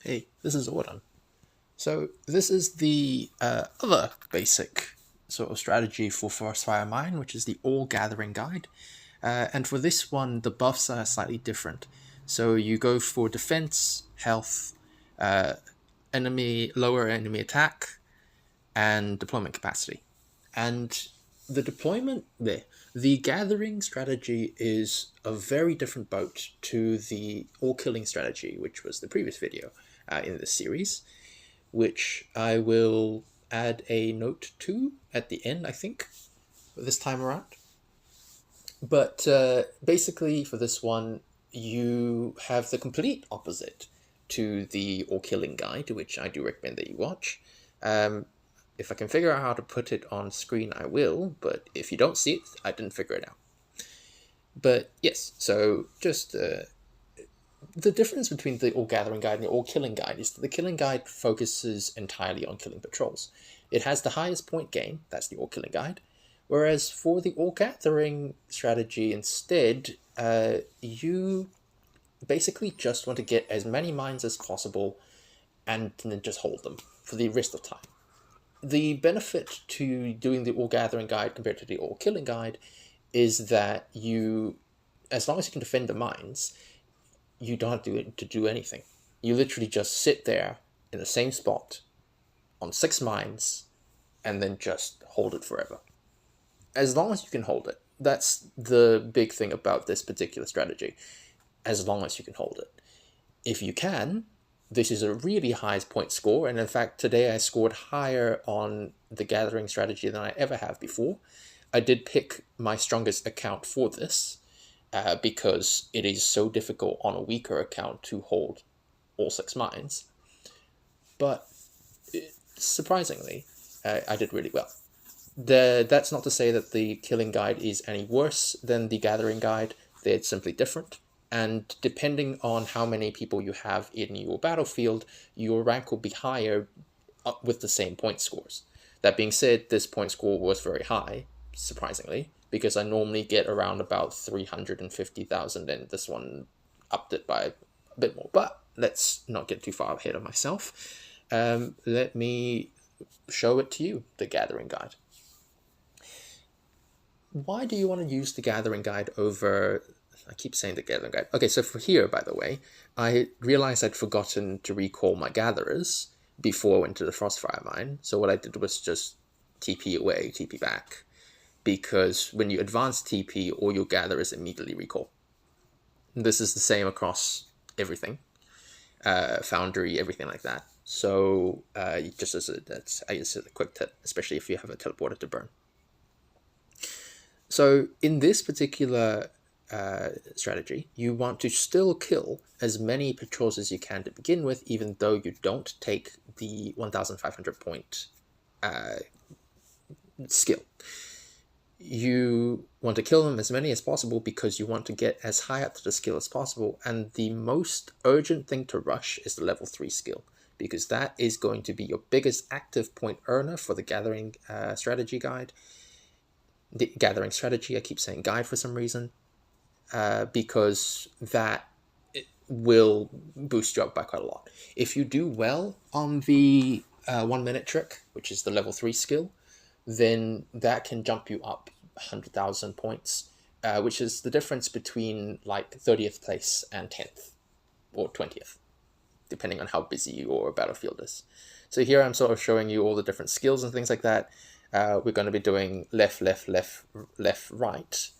Hey, this is Autumn. So this is the other basic sort of strategy for Frostfire Mine, which is the All Gathering Guide. And for this one, the buffs are slightly different. So you go for defense, health, uh, lower enemy attack, and deployment capacity. And the gathering strategy is a very different boat to the all killing strategy, which was the previous video in this series, which I will add a note to at the end, I think, this time around. But basically, for this one, you have the complete opposite to the All Killing Guide, which I do recommend that you watch. Um, if I can figure out how to put it on screen, I will, but if you don't see it, I didn't figure it out. But yes, so just the difference between the All Gathering Guide and the All Killing Guide is that the Killing Guide focuses entirely on killing patrols. It has the highest point gain, that's the All Killing Guide, whereas for the All Gathering strategy instead, you basically just want to get as many mines as possible and then just hold them for the rest of time. The benefit to doing the All Gathering Guide compared to the All Killing Guide is that as long as you can defend the mines, you don't have to do anything. You literally just sit there in the same spot on 6 mines and then just hold it forever. As long as you can hold it. That's the big thing about this particular strategy. As long as you can hold it. If you can, this is a really high point score, and in fact today I scored higher on the gathering strategy than I ever have before. I did pick my strongest account for this, because it is so difficult on a weaker account to hold all 6 mines. But surprisingly, I did really well. That's not to say that the Killing Guide is any worse than the Gathering Guide. They're simply different. And depending on how many people you have in your battlefield, your rank will be higher with the same point scores. That being said, this point score was very high, surprisingly, because I normally get around about 350,000, and this one upped it by a bit more. But let's not get too far ahead of myself. Let me show it to you, the Gathering Guide. Why do you want to use the Gathering Guide over... I keep saying the Gathering Guide. Okay, so for here, by the way, I realized I'd forgotten to recall my gatherers before I went to the Frostfire mine. So what I did was just TP away, TP back. Because when you advance TP, all your gatherers immediately recall. This is the same across everything. Foundry, everything like that. So just as a quick tip, especially if you have a teleporter to burn. So in this particular strategy, you want to still kill as many patrols as you can to begin with, even though you don't take the 1,500 point skill. You want to kill them as many as possible because you want to get as high up to the skill as possible, and the most urgent thing to rush is the level 3 skill, because that is going to be your biggest active point earner for the gathering strategy guide. The gathering strategy, I keep saying guide for some reason. Because that will boost you up by quite a lot. If you do well on the 1 minute trick, which is the level 3 skill, then that can jump you up 100,000 points, which is the difference between like 30th place and 10th or 20th, depending on how busy your battlefield is. So here I'm sort of showing you all the different skills and things like that. We're going to be doing left, left, left, left, right.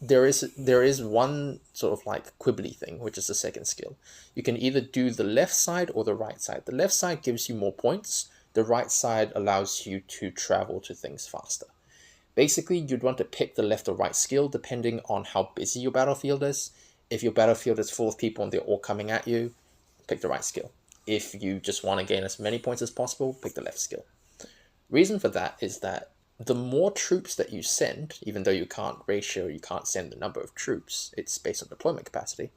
There is one sort of like quibbly thing, which is the second skill. You can either do the left side or the right side. The left side gives you more points. The right side allows you to travel to things faster. Basically, you'd want to pick the left or right skill depending on how busy your battlefield is. If your battlefield is full of people and they're all coming at you, pick the right skill. If you just want to gain as many points as possible, pick the left skill. Reason for that is that the more troops that you send, even though you can't send the number of troops, it's based on deployment capacity,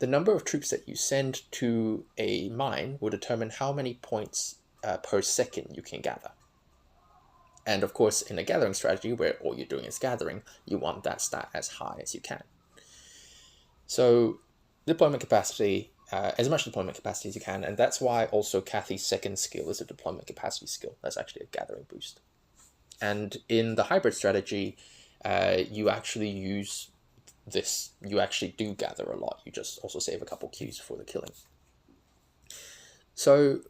the number of troops that you send to a mine will determine how many points per second you can gather. And of course, in a gathering strategy where all you're doing is gathering, you want that stat as high as you can. So deployment capacity as much deployment capacity as you can, and that's why also Kathy's second skill is a deployment capacity skill. That's actually a gathering boost. And in the hybrid strategy, you actually use this. You actually do gather a lot. You just also save a couple queues for the killing. So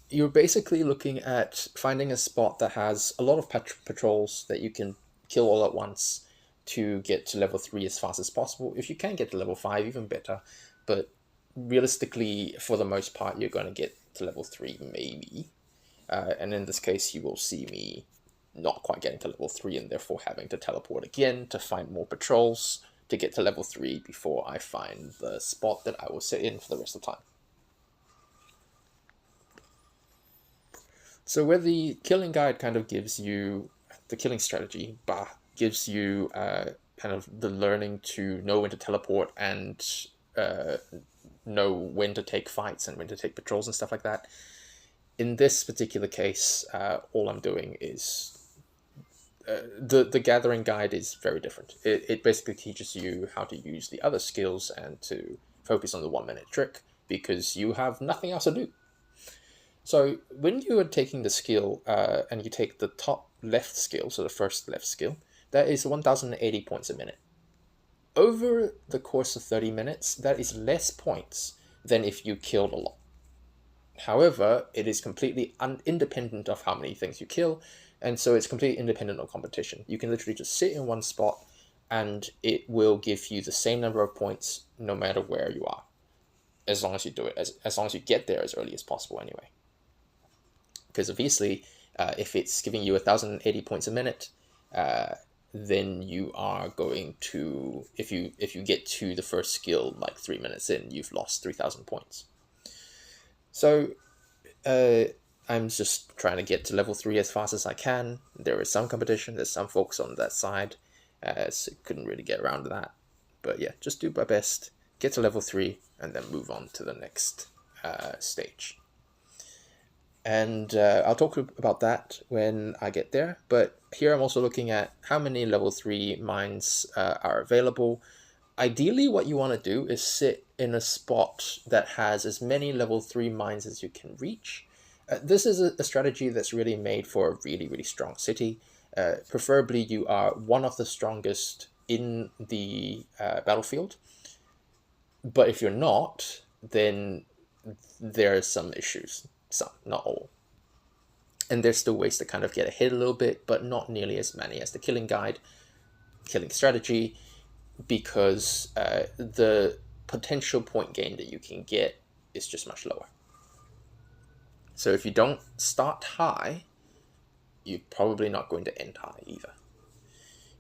you're basically looking at finding a spot that has a lot of patrols that you can kill all at once to get to level 3 as fast as possible. If you can get to level 5, even better. But realistically, for the most part, you're going to get to level 3 maybe. And in this case, you will see me not quite getting to level 3 and therefore having to teleport again to find more patrols to get to level 3 before I find the spot that I will sit in for the rest of the time. So where the killing guide kind of gives you, the killing strategy gives you kind of the learning to know when to teleport and know when to take fights and when to take patrols and stuff like that. In this particular case, all I'm doing is the gathering guide is very different. It basically teaches you how to use the other skills and to focus on the 1 minute trick because you have nothing else to do. So when you are taking the skill and you take the top left skill, so the first left skill, that is 1080 points a minute. Over the course of 30 minutes, that is less points than if you killed a lot. However, it is completely independent of how many things you kill, and so it's completely independent of competition. You can literally just sit in one spot and it will give you the same number of points no matter where you are, as long as you do it, as long as you get there as early as possible anyway. Because obviously, if it's giving you 1080 points a minute, then you are going to, if you get to the first skill like 3 minutes in, you've lost 3,000 points. So I'm just trying to get to level 3 as fast as I can. There is some competition, there's some folks on that side, so couldn't really get around to that. But yeah, just do my best, get to level 3, and then move on to the next stage. And I'll talk about that when I get there. But here I'm also looking at how many level 3 mines are available. Ideally, what you want to do is sit in a spot that has as many level 3 mines as you can reach. This is a strategy that's really made for a really, really strong city. Preferably, you are one of the strongest in the battlefield. But if you're not, then there are some issues. Some, not all. And there's still ways to kind of get ahead a little bit, but not nearly as many as the killing guide, killing strategy, because the potential point gain that you can get is just much lower. So if you don't start high, you're probably not going to end high either.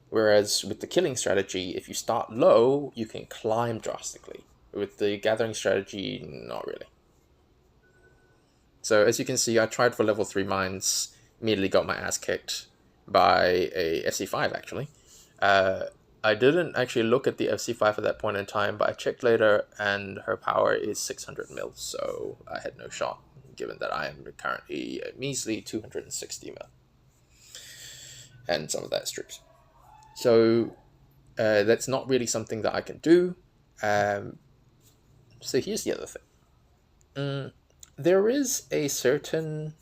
Whereas with the killing strategy, if you start low, you can climb drastically. With the gathering strategy, not really. So as you can see, I tried for level 3 mines, immediately got my ass kicked by a FC5 actually. I didn't actually look at the FC5 at that point in time, but I checked later and her power is 600 mil, so I had no shot, given that I am currently a measly 260 mil. And some of that is troops. So that's not really something that I can do. So here's the other thing. There is a certain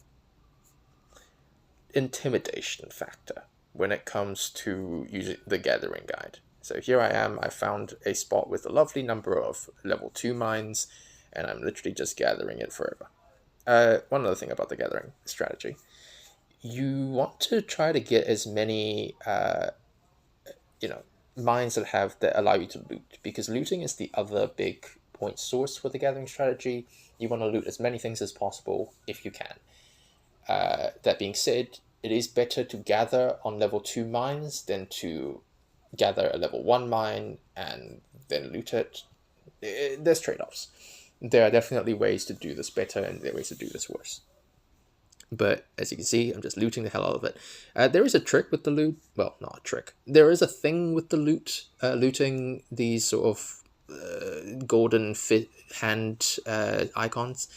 intimidation factor when it comes to using the gathering guide. So here I am, I found a spot with a lovely number of level 2 mines, and I'm literally just gathering it forever. One other thing about the gathering strategy. You want to try to get as many mines that allow you to loot, because looting is the other big point source for the gathering strategy. You want to loot as many things as possible if you can. That being said, it is better to gather on level 2 mines than to gather a level 1 mine and then loot it. There's trade-offs. There are definitely ways to do this better and there are ways to do this worse. But as you can see, I'm just looting the hell out of it. There is a trick with the loot. Well, not a trick. There is a thing with the loot. Looting these sort of golden hand icons.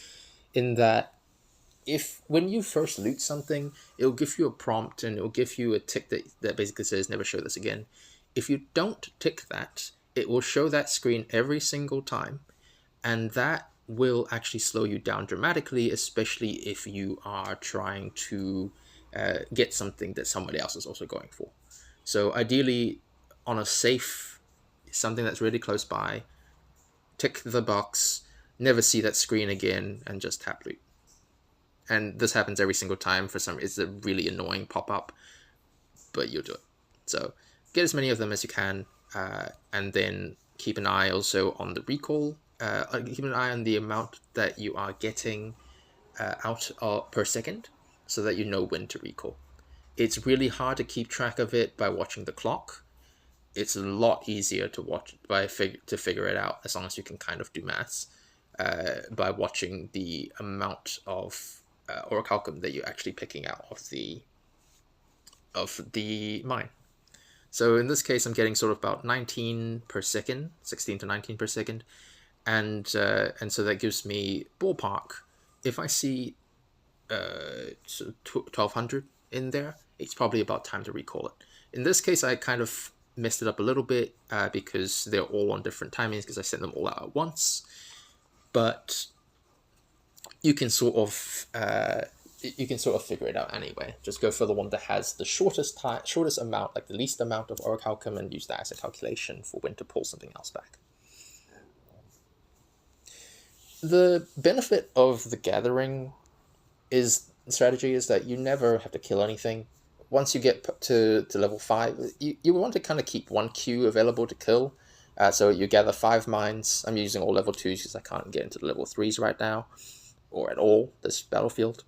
In that, when you first loot something, it'll give you a prompt and it'll give you a tick that basically says, never show this again. If you don't tick that, it will show that screen every single time. And that will actually slow you down dramatically, especially if you are trying to get something that somebody else is also going for. So ideally, on a safe, something that's really close by, tick the box, never see that screen again, and just tap loot. And this happens every single time. For some, it's a really annoying pop-up, but you'll do it. So get as many of them as you can, and then keep an eye also on the recall. Keep an eye on the amount that you are getting out per second, so that you know when to recall. It's really hard to keep track of it by watching the clock. It's a lot easier to watch to figure it out, as long as you can kind of do maths, by watching the amount of orichalcum that you're actually picking out of the mine. So in this case, I'm getting sort of about 19 per second, 16 to 19 per second, and so that gives me ballpark. If I see 1200 in there, it's probably about time to recall it. In this case, I kind of messed it up a little bit because they're all on different timings, because I sent them all out at once. But you can sort of figure it out anyway. Just go for the one that has the shortest amount, like the least amount of orichalcum, and use that as a calculation for when to pull something else back. The benefit of the gathering strategy is that you never have to kill anything. Once you get to level 5, you want to kind of keep one queue available to kill. So you gather 5 mines. I'm using all level 2s because I can't get into the level 3s right now, or at all this battlefield.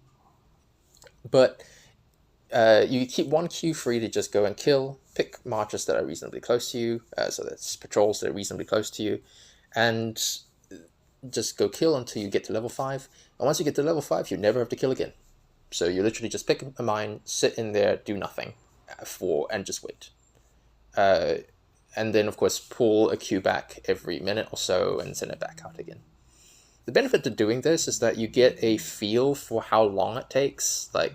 But you keep one queue free to just go and kill. Pick marches that are reasonably close to you, so that's patrols that are reasonably close to you, and just go kill until you get to level 5. And once you get to level 5, you never have to kill again. So you literally just pick a mine, sit in there, do nothing, and just wait. And then, of course, pull a queue back every minute or so and send it back out again. The benefit to doing this is that you get a feel for how long it takes, like,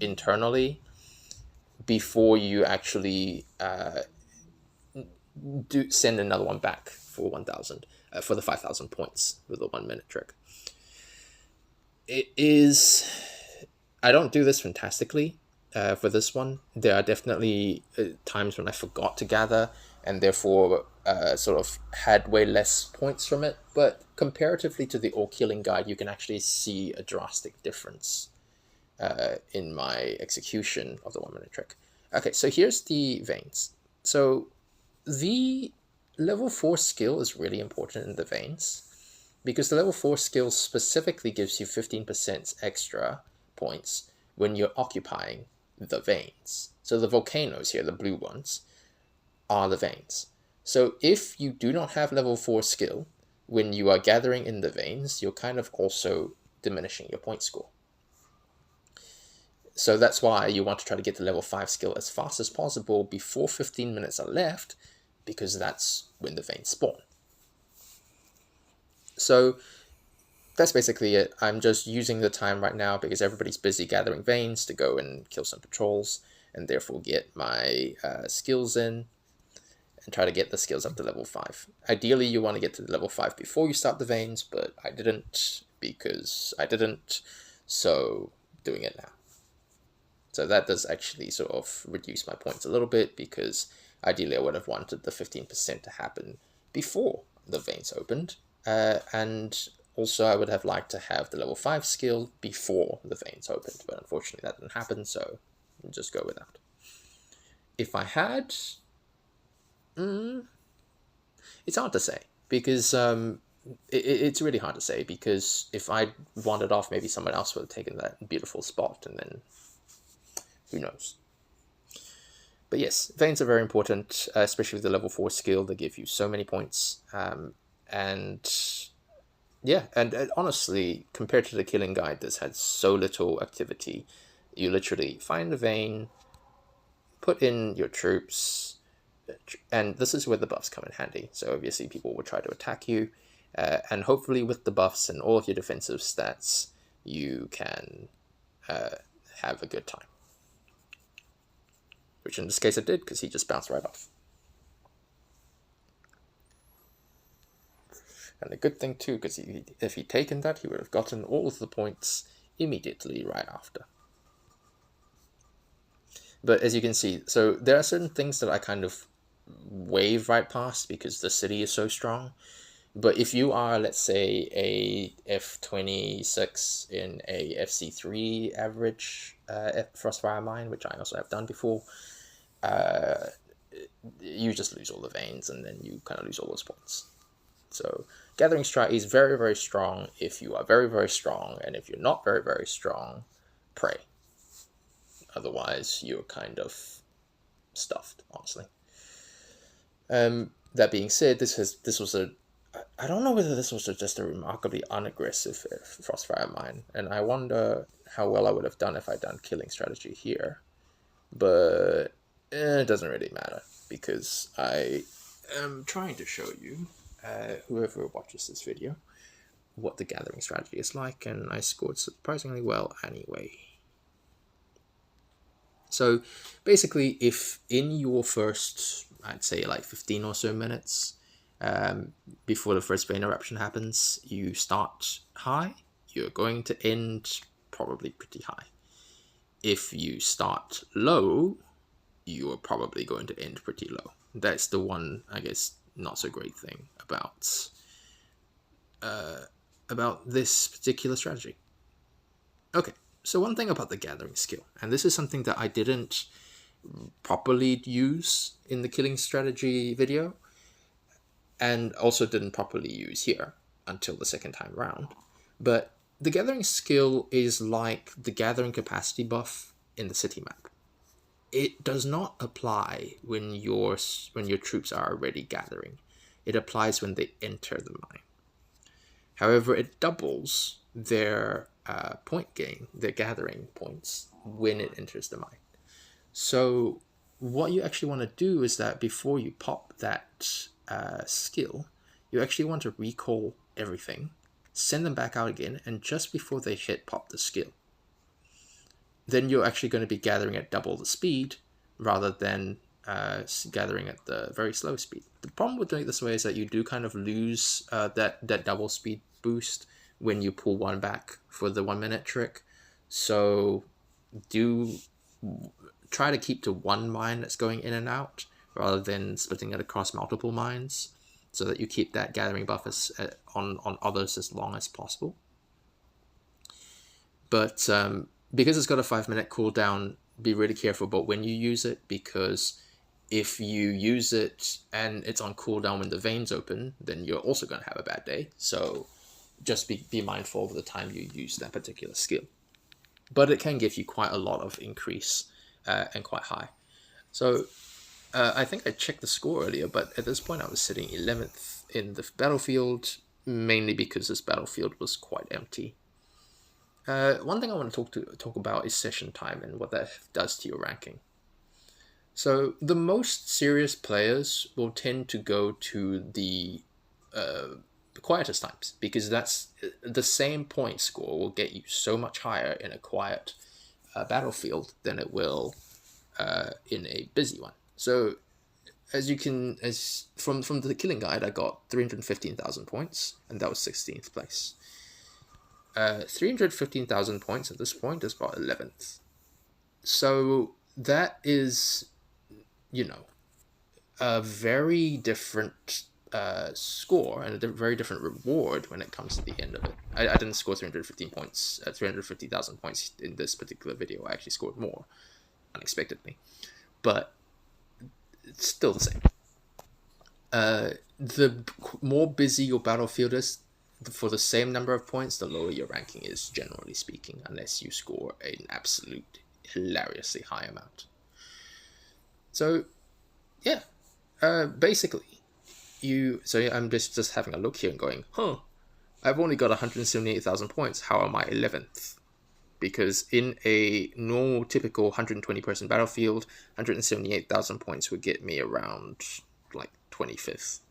internally, before you actually send another one back for 1,000, for the 5,000 points with the 1 minute trick. It is... I don't do this fantastically for this one. There are definitely times when I forgot to gather, and therefore sort of had way less points from it. But comparatively to the all-killing guide, you can actually see a drastic difference in my execution of the 1 minute trick. Okay, so here's the veins. So the level 4 skill is really important in the veins, because the level 4 skill specifically gives you 15% extra points when you're occupying the veins. So the volcanoes here, the blue ones, are the veins. So if you do not have level 4 skill, when you are gathering in the veins, you're kind of also diminishing your point score. So that's why you want to try to get the level 5 skill as fast as possible before 15 minutes are left, because that's when the veins spawn. So that's basically it. I'm just using the time right now because everybody's busy gathering veins to go and kill some patrols, and therefore get my skills in and try to get the skills up to level 5. Ideally, you want to get to level 5 before you start the veins, but I didn't, so doing it now. So that does actually sort of reduce my points a little bit, because ideally I would have wanted the 15% to happen before the veins opened, and also I would have liked to have the level 5 skill before the veins opened, but unfortunately that didn't happen, so I'll just go with that. If I had... it's hard to say, because it's really hard to say, because if I wandered off, maybe someone else would have taken that beautiful spot, and then who knows. But yes, veins are very important, especially with the level 4 skill. They give you so many points, and yeah, and honestly, compared to the killing guide that's had so little activity, you literally find a vein, put in your troops, and this is where the buffs come in handy. So obviously people will try to attack you, and hopefully with the buffs and all of your defensive stats, you can have a good time. Which in this case it did, because he just bounced right off. And a good thing too, because if he'd taken that, he would have gotten all of the points immediately right after. But as you can see, so there are certain things that I kind of wave right past because the city is so strong. But if you are, let's say, a F26 in a FC3 average Frostfire mine, which I also have done before, you just lose all the veins and then you kind of lose all those points. So Gathering Strat is very, very strong if you are very, very strong, and if you're not very, very strong, pray. Otherwise, you're kind of stuffed, honestly. That being said, this was a... I don't know whether this was just a remarkably unaggressive Frostfire mine, and I wonder how well I would have done if I'd done killing strategy here. But it doesn't really matter, because I am trying to show you, whoever watches this video, what the gathering strategy is like, and I scored surprisingly well anyway. So basically, if in your first, I'd say like 15 or so minutes, before the first vein eruption happens, you start high, you're going to end probably pretty high. If you start low, you're probably going to end pretty low. That's the one, I guess, not so great thing about this particular strategy. Okay, so one thing about the gathering skill, and this is something that I didn't properly use in the killing strategy video, and also didn't properly use here until the second time round, but the gathering skill is like the gathering capacity buff in the city map. It does not apply when your troops are already gathering. It applies when they enter the mine. However, it doubles their point gain, their gathering points, when it enters the mine. So what you actually want to do is that before you pop that skill, you actually want to recall everything, send them back out again, and just before they hit, pop the skill. Then you're actually going to be gathering at double the speed rather than gathering at the very slow speed. The problem with doing it this way is that you do kind of lose that double speed boost when you pull one back for the 1 minute trick. So do try to keep to one mine that's going in and out rather than splitting it across multiple mines, so that you keep that gathering buff on others as long as possible. But because it's got a 5 minute cooldown, be really careful about when you use it, because if you use it and it's on cooldown when the veins open, then you're also going to have a bad day. So just be mindful of the time you use that particular skill. But it can give you quite a lot of increase and quite high. So I think I checked the score earlier, but at this point I was sitting 11th in the battlefield, mainly because this battlefield was quite empty. One thing I want to talk about is session time and what that does to your ranking. So the most serious players will tend to go to the quietest times, because that's the same point score will get you so much higher in a quiet battlefield than it will in a busy one. So from the killing guide, I got 315,000 points, and that was 16th place. 315,000 points at this point is about 11th. So that is, a very different score and a very different reward when it comes to the end of it. I didn't score 350,000 points in this particular video. I actually scored more, unexpectedly. But it's still the same. The more busy your battlefield is, for the same number of points, the lower your ranking is, generally speaking, unless you score an absolute hilariously high amount. So, yeah, basically, I'm just having a look here and going, I've only got 178,000 points. How am I 11th? Because in a normal, typical 120-person battlefield, 178,000 points would get me around, 25th.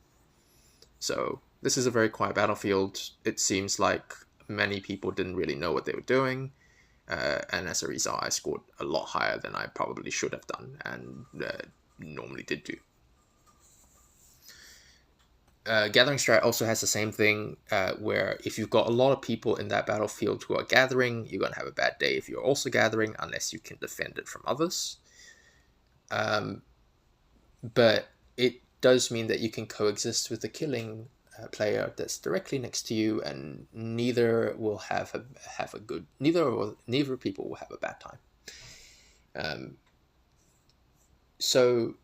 So this is a very quiet battlefield. It seems like many people didn't really know what they were doing, and as a result, I scored a lot higher than I probably should have done, and normally did do. Gathering strat also has the same thing, where if you've got a lot of people in that battlefield who are gathering, you're going to have a bad day if you're also gathering, unless you can defend it from others. But it does mean that you can coexist with the killing player that's directly next to you, and neither will have a good neither people will have a bad time. So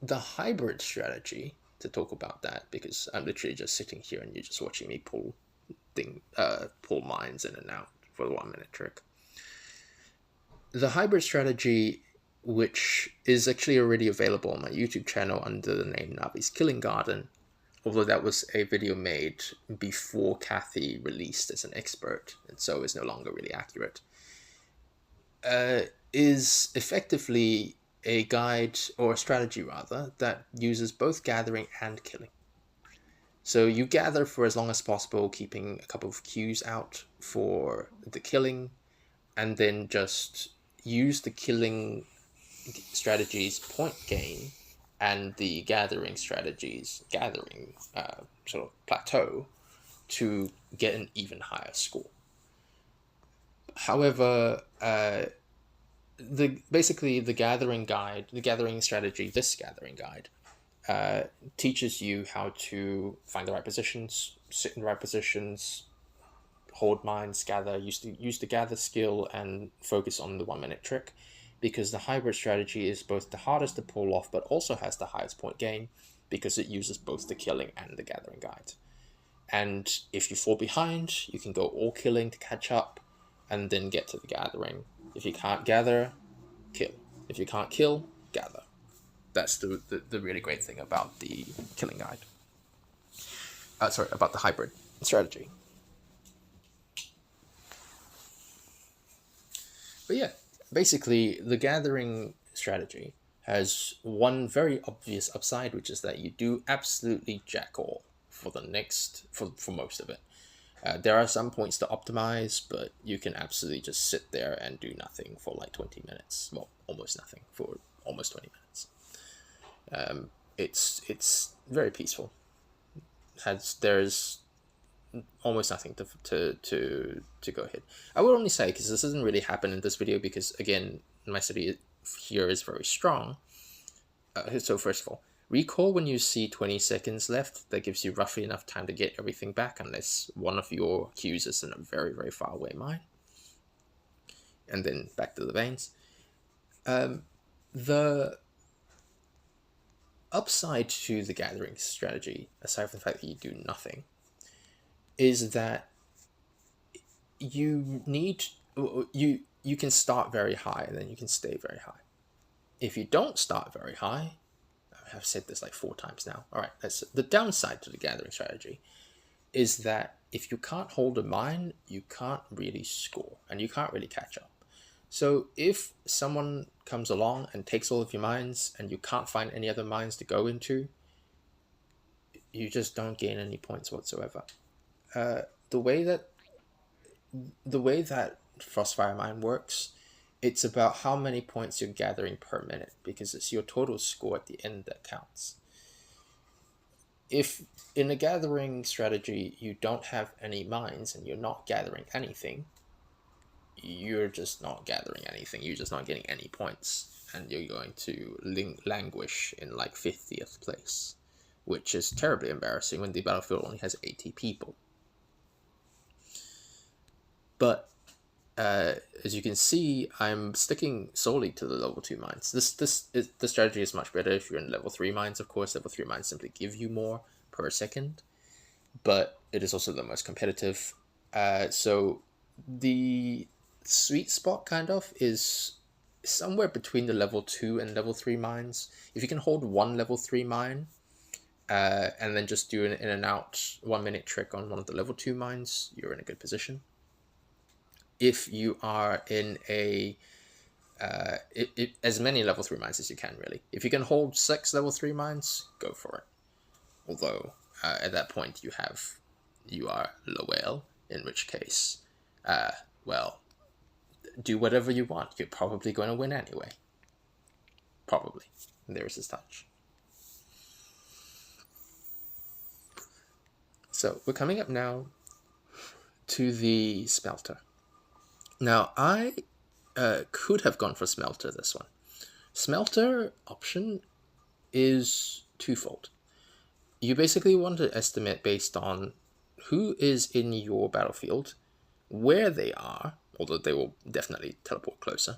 the hybrid strategy, to talk about that, because I'm literally just sitting here and you're just watching me pull mines in and out for the 1 minute trick. The hybrid strategy, which is actually already available on my YouTube channel under the name Navi's Killing Garden, although that was a video made before Kathy released as an expert, and so is no longer really accurate, is effectively a guide, or a strategy rather, that uses both gathering and killing. So you gather for as long as possible, keeping a couple of queues out for the killing, and then just use the killing strategies point gain and the gathering strategies sort of plateau to get an even higher score. However, the gathering guide, the gathering strategy, this gathering guide, teaches you how to find the right positions, sit in the right positions, hold mines, gather, use the gather skill, and focus on the 1 minute trick, because the hybrid strategy is both the hardest to pull off, but also has the highest point gain, because it uses both the killing and the gathering guide. And if you fall behind, you can go all killing to catch up, and then get to the gathering. If you can't gather, kill. If you can't kill, gather. That's the really great thing about the killing guide. About the hybrid strategy. But yeah, basically, the gathering strategy has one very obvious upside, which is that you do absolutely jack all for most of it. There are some points to optimize, but you can absolutely just sit there and do nothing for like 20 minutes. Well, almost nothing for almost 20 minutes. It's very peaceful. There's almost nothing to go hit. I will only say, because this doesn't really happen in this video, because again, my city here is very strong. So first of all, recall when you see 20 seconds left. That gives you roughly enough time to get everything back, unless one of your queues is in a very, very far away mine. And then back to the veins. The upside to the gathering strategy, aside from the fact that you do nothing, is that you can start very high and then you can stay very high. If you don't start very high, I've said this like 4 times now. All right, the downside to the gathering strategy is that if you can't hold a mine, you can't really score and you can't really catch up. So if someone comes along and takes all of your mines and you can't find any other mines to go into, you just don't gain any points whatsoever. The way that Frostfire mine works, it's about how many points you're gathering per minute, because it's your total score at the end that counts. If in a gathering strategy you don't have any mines and you're not gathering anything, you're just not gathering anything, you're just not getting any points, and you're going to languish in like 50th place, which is terribly embarrassing when the battlefield only has 80 people. But as you can see, I'm sticking solely to the level 2 mines. The strategy is much better if you're in level 3 mines, of course. Level 3 mines simply give you more per second, but it is also the most competitive. So the sweet spot kind of is somewhere between the level 2 and level 3 mines. If you can hold one level 3 mine, and then just do an in and out 1 minute trick on one of the level 2 mines, you're in a good position. If you are in as many level 3 mines as you can, really. If you can hold 6 level 3 mines, go for it. Although at that point you are Lowell, in which case, well, do whatever you want. You're probably going to win anyway. Probably. And there's his touch. So we're coming up now to the smelter. Now I could have gone for smelter this one. Smelter option is twofold. You basically want to estimate based on who is in your battlefield, where they are, although they will definitely teleport closer,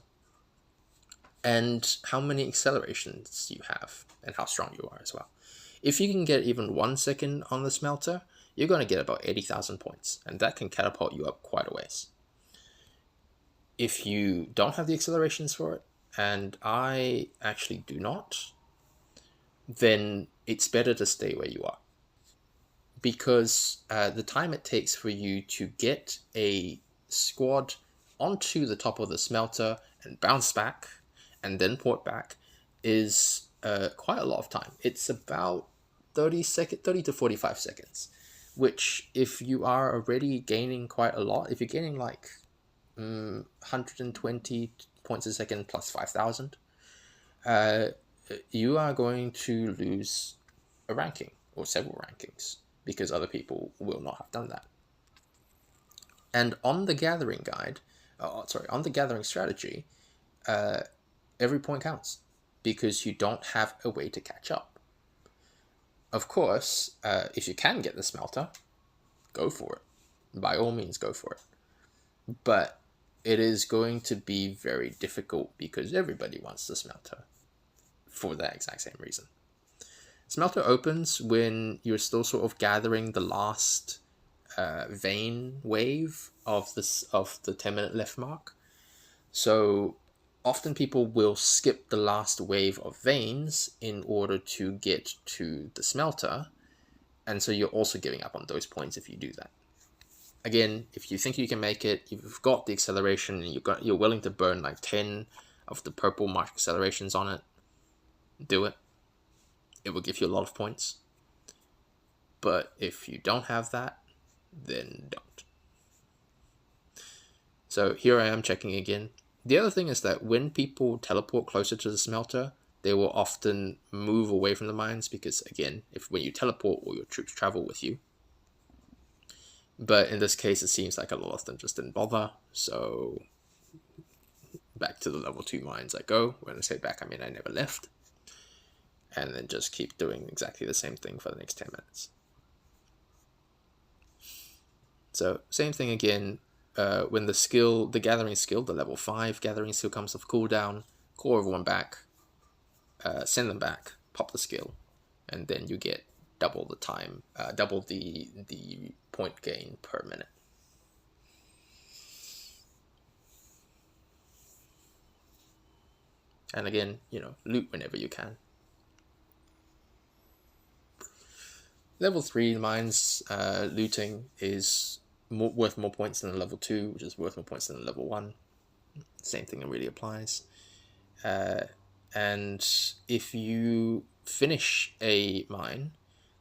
and how many accelerations you have, and how strong you are as well. If you can get even 1 second on the smelter, you're going to get about 80,000 points, and that can catapult you up quite a ways. If you don't have the accelerations for it, and I actually do not, then it's better to stay where you are. Because the time it takes for you to get a squad onto the top of the smelter and bounce back and then port back is quite a lot of time. It's about 30 to 45 seconds, which if you are already gaining quite a lot, if you're gaining like 120 points a second plus 5,000, you are going to lose a ranking or several rankings because other people will not have done that. And on the gathering guide, on the gathering strategy, every point counts because you don't have a way to catch up. Of course, if you can get the smelter, go for it. By all means, go for it. But it is going to be very difficult because everybody wants the smelter for that exact same reason. Smelter opens when you're still sort of gathering the last vein wave of the 10-minute left mark. So often people will skip the last wave of veins in order to get to the smelter, and so you're also giving up on those points if you do that. Again, if you think you can make it, you've got the acceleration, and you're willing to burn like 10 of the purple mark accelerations on it, do it. It will give you a lot of points. But if you don't have that, then don't. So here I am checking again. The other thing is that when people teleport closer to the smelter, they will often move away from the mines because, again, when you teleport, all your troops travel with you. But in this case, it seems like a lot of them just didn't bother. So back to the level 2 mines I go. When I say back, I mean I never left. And then just keep doing exactly the same thing for the next 10 minutes. So same thing again, when the gathering skill, the level 5 gathering skill comes off cooldown, call everyone back, send them back, pop the skill, and then you get double the time, double the point gain per minute. And again, loot whenever you can. Level 3 mines looting is worth more points than a level 2, which is worth more points than a level 1. Same thing really applies. And if you finish a mine,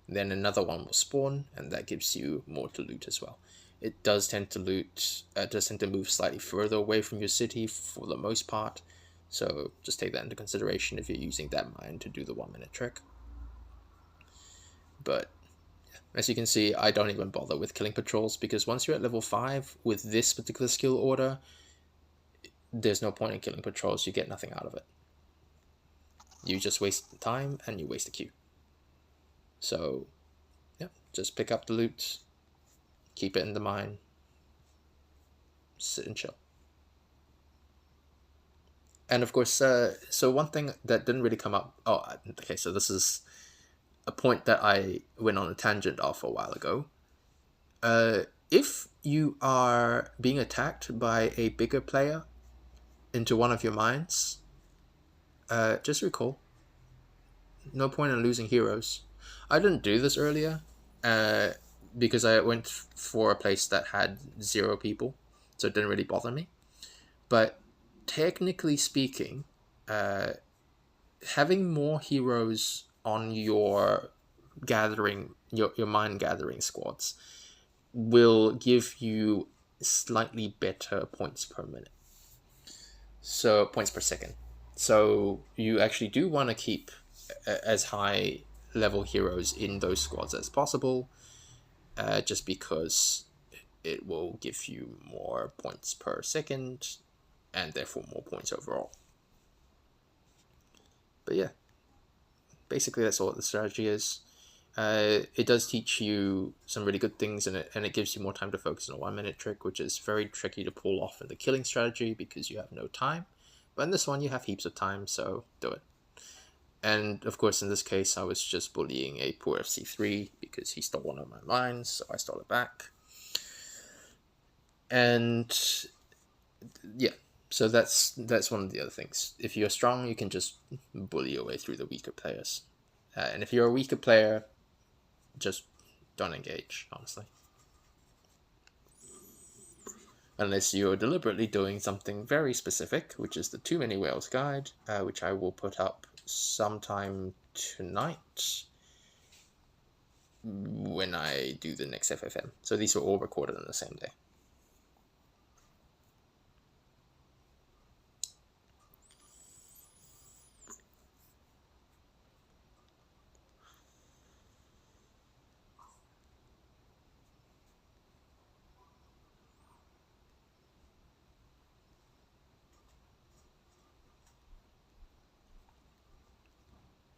then another one will spawn, and that gives you more to loot as well. It does tend to move slightly further away from your city for the most part, so just take that into consideration if you're using that mine to do the 1-minute trick. But as you can see, I don't even bother with killing patrols, because once you're at level 5 with this particular skill order, there's no point in killing patrols. You get nothing out of it. You just waste time and you waste a queue. So, yeah, just pick up the loot, keep it in the mine, sit and chill. And of course, so one thing that didn't really come up... Oh, okay, so this is a point that I went on a tangent of a while ago. If you are being attacked by a bigger player into one of your mines, just recall, no point in losing heroes. I didn't do this earlier because I went for a place that had 0 people, so it didn't really bother me. But technically speaking, having more heroes on your mine gathering squads will give you slightly better points per minute. So points per second. So you actually do want to keep as high level heroes in those squads as possible. just because it will give you more points per second and therefore more points overall. But yeah, basically that's all the strategy is. It does teach you some really good things in it, and it gives you more time to focus on a 1 minute trick, which is very tricky to pull off in the killing strategy because you have no time. But in this one, you have heaps of time, so do it. And of course, in this case, I was just bullying a poor FC3 because he stole one of my mines, so I stole it back. And yeah, so that's one of the other things. If you're strong, you can just bully your way through the weaker players. And if you're a weaker player, just don't engage, honestly. Unless you're deliberately doing something very specific, which is the Too Many Whales guide, which I will put up sometime tonight when I do the next FFM. So these were all recorded on the same day.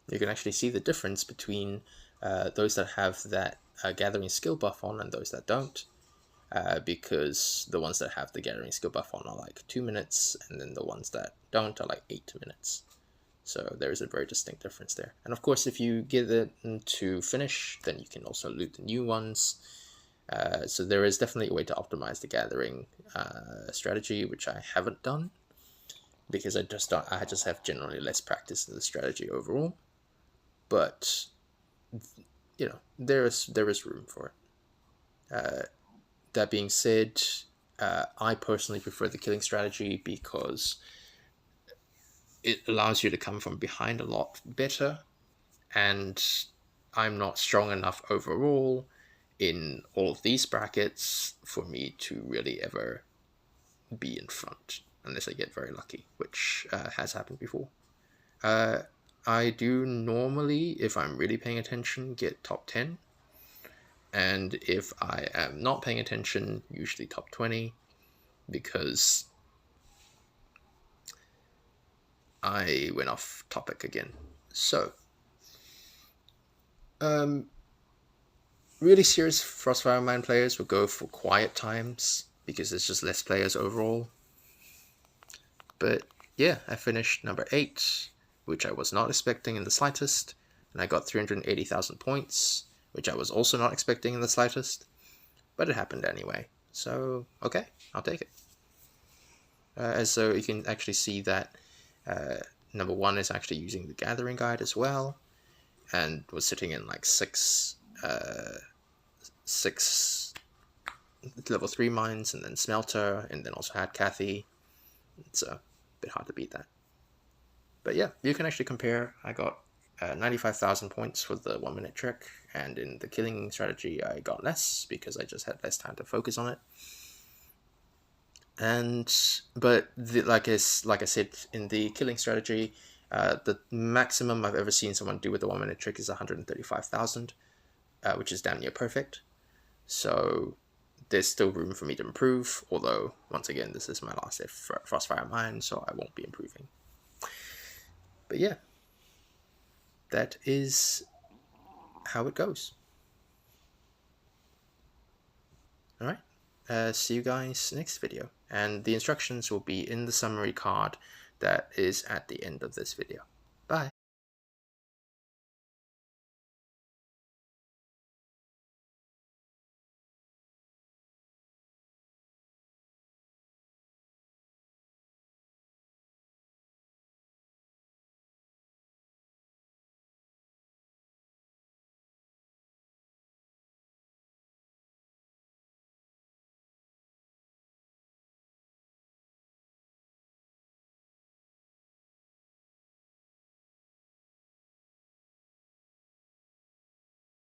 You can actually see the difference between those that have that gathering skill buff on and those that don't, because the ones that have the gathering skill buff on are like 2 minutes, and then the ones that don't are like 8 minutes. So there is a very distinct difference there. And of course, if you get it to finish, then you can also loot the new ones. So there is definitely a way to optimize the gathering strategy, which I haven't done because I just have generally less practice in the strategy overall. But you know, there is room for it. That being said, I personally prefer the killing strategy because it allows you to come from behind a lot better, and I'm not strong enough overall in all of these brackets for me to really ever be in front, unless I get very lucky, which has happened before. I do normally, if I'm really paying attention, get top 10. And if I am not paying attention, usually top 20, because I went off topic again. So, really serious Frostfire Mine players will go for quiet times because there's just less players overall. But yeah, I finished number 8, which I was not expecting in the slightest, and I got 380,000 points, which I was also not expecting in the slightest, but it happened anyway. So, okay, I'll take it. So you can actually see that number 1 is actually using the gathering guide as well, and was sitting in like 6 level 3 mines, and then smelter, and then also had Kathy. It's a bit hard to beat that. But yeah, you can actually compare. I got 95,000 points for the 1 minute trick, and in the killing strategy I got less because I just had less time to focus on it. But like I said, in the killing strategy, the maximum I've ever seen someone do with the 1 minute trick is 135,000, which is damn near perfect. So there's still room for me to improve, although once again this is my last Frostfire mine, so I won't be improving. But yeah, that is how it goes. Alright, see you guys next video, and the instructions will be in the summary card that is at the end of this video.